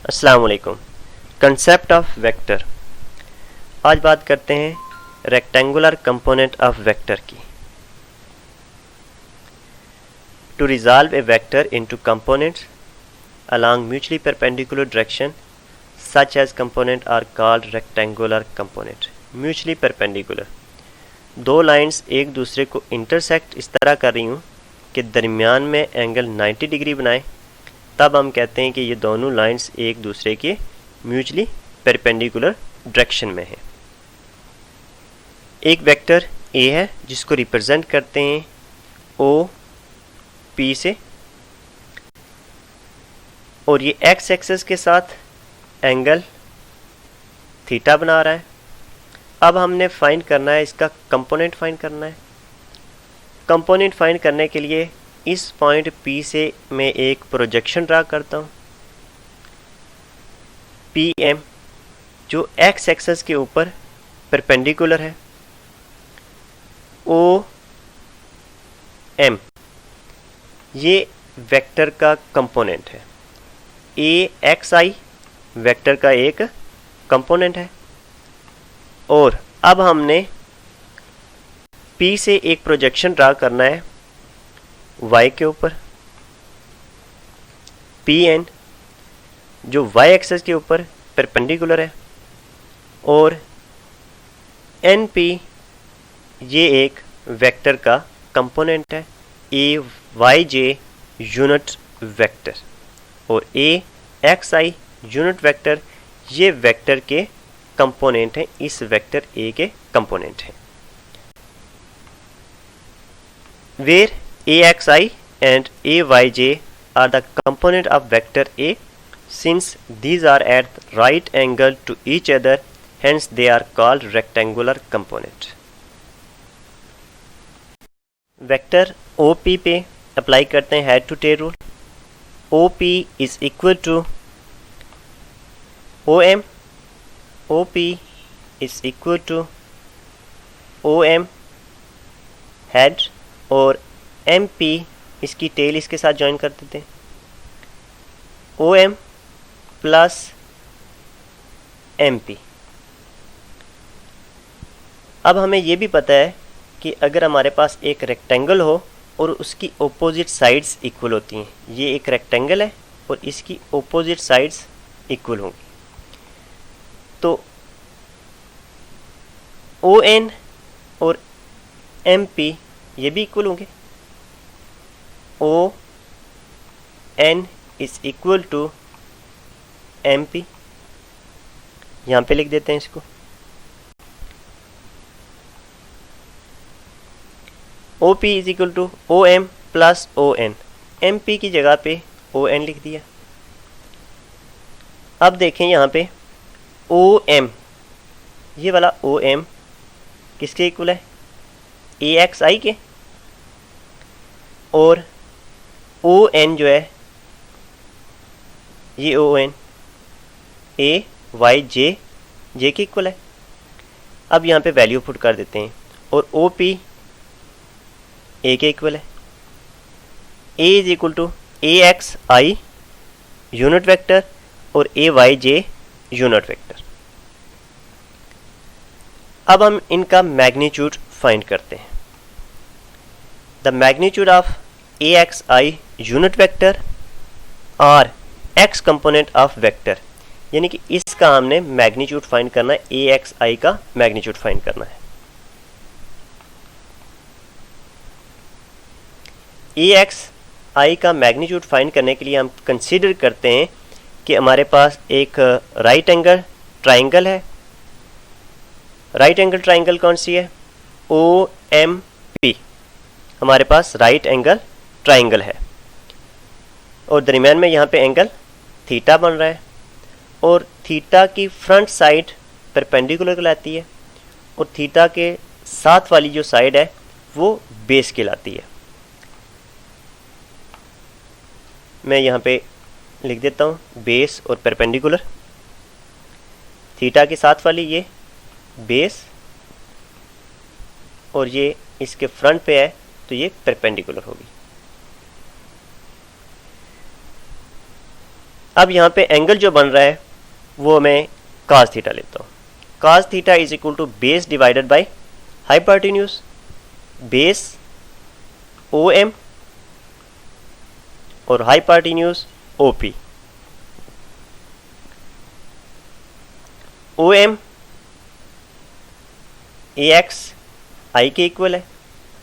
अस्सलाम वालेकुम। Concept of vector. आज बात करते हैं रेक्टेंगुलर कंपोनेंट ऑफ वेक्टर की। To resolve a vector into components along mutually perpendicular direction such as component are called rectangular component। mutually perpendicular, दो lines एक दूसरे को इंटरसेक्ट इस तरह कर रही हूँ कि दरमियान में एंगल 90 डिग्री बनाए, तब हम कहते हैं कि ये दोनों लाइंस एक दूसरे के म्यूचुअली परपेंडिकुलर डायरेक्शन में है। एक वेक्टर ए है जिसको रिप्रेजेंट करते हैं ओ पी से, और ये एक्स एक्सेस के साथ एंगल थीटा बना रहा है। अब हमने फाइंड करना है इसका कंपोनेंट फाइंड करना है। कंपोनेंट फाइंड करने के लिए इस पॉइंट P से मैं एक प्रोजेक्शन ड्रा करता हूँ PM, जो एक्स एक्सेस के ऊपर परपेंडिकुलर है। OM ये वेक्टर का कंपोनेंट है। AXI वेक्टर का एक कंपोनेंट है। और अब हमने P से एक प्रोजेक्शन ड्रा करना है Y के ऊपर, PN जो Y एक्सेस के ऊपर परपेंडिकुलर है, और NP ये एक वेक्टर का कंपोनेंट है। AYJ यूनिट वेक्टर और AXI यूनिट वेक्टर ये वेक्टर के कंपोनेंट हैं, इस वेक्टर A के कंपोनेंट हैं। Where AXI and AYJ are the component of vector A, since these are at right angle to each other, hence they are called rectangular component। Vector OP पे apply करते हैं head to tail rule. OP is equal to OM, OP is equal to OM head, और MP इसकी tell इसके साथ join कर देते हैं। OM plus MP। अब हमें ये भी पता है कि अगर हमारे पास एक रेक्टेंगल हो और उसकी ओपोजिट साइड्स इक्वल होती हैं, ये एक रेक्टेंगल है और इसकी ओपोजिट साइड्स इक्वल होंगी, तो ON और MP ये भी इक्वल होंगे। ON is equal to MP, यहाँ पे लिख देते हैं इसको। OP is equal to OM plus ON, MP की जगह पे ON लिख दिया। अब देखें यहाँ पे OM, ये वाला OM किसके इक्वल है? AXI के, और ON जो है ये ON AYJ J के इक्वल है। अब यहाँ पे वैल्यू पुट कर देते हैं, और OP A के इक्वल है। A is equal to AXI unit vector और AYJ यूनिट वेक्टर। अब हम इनका मैग्नीट्यूड फाइंड करते हैं। The magnitude of AXI unit vector और X कंपोनेंट ऑफ वेक्टर, यानी कि इसका हमने मैग्नीट्यूड फाइंड करना है, AXI का मैग्नीट्यूड फाइंड करना है। AXI का मैग्नीट्यूड फाइंड करने के लिए हम कंसीडर करते हैं कि हमारे पास एक राइट एंगल ट्राइंगल है। राइट एंगल ट्राइंगल कौन सी है? OMP हमारे पास राइट एंगल ट्राइंगल है, और दरमियान में यहाँ पे एंगल थीटा बन रहा है, और थीटा की फ्रंट साइड परपेंडिकुलर कहलाती है, और थीटा के साथ वाली जो साइड है वो बेस कहलाती है। मैं यहाँ पे लिख देता हूँ बेस और परपेंडिकुलर। थीटा के साथ वाली ये बेस, और ये इसके फ्रंट पे है तो ये परपेंडिकुलर होगी। अब यहाँ पे एंगल जो बन रहा है वो मैं cos थीटा लेता हूँ। cos theta is equal to base divided by hypotenuse, base OM और hypotenuse OP। OM AX I के इक्वल है,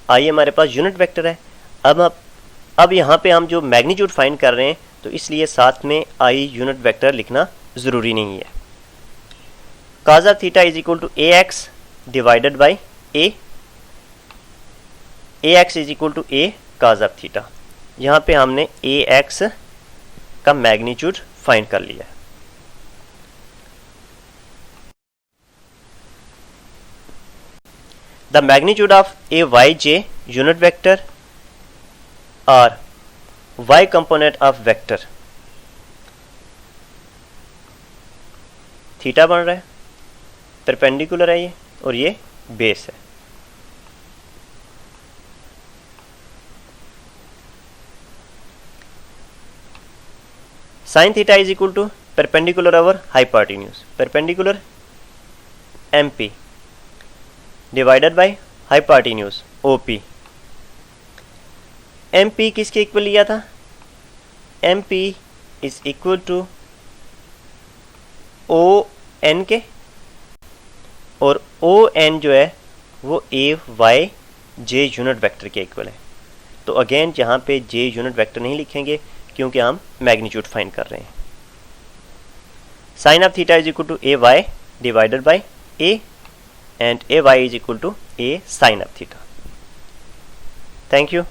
I हमारे पास यूनिट वेक्टर है। अब यहाँ पे हम जो मैग्नीट्यूड फाइंड कर रहे हैं तो इसलिए साथ में I यूनिट वेक्टर लिखना ज़रूरी नहीं है। cos of theta is equal to AX divided by A, AX is equal to A cos of theta. यहाँ पे हमने AX का मैग्नीट्यूड फाइंड कर लिया है। The magnitude of a yj unit vector or y component of vector theta बन रहा है, परपेंडिकुलर है ये और ये बेस है। Sine theta is equal to perpendicular over hypotenuse, perpendicular MP divided by hypotenuse OP। MP किसके इक्वल लिया था? MP is equal to ON के, और ON जो है वो AYJ यूनिट वेक्टर के इक्वल है। तो अगेन यहाँ पे J यूनिट वेक्टर नहीं लिखेंगे क्योंकि हम मैग्नीट्यूड फाइंड कर रहे हैं। Sine of theta is equal to AY divided by A and AY is equal to A sin of theta. Thank you.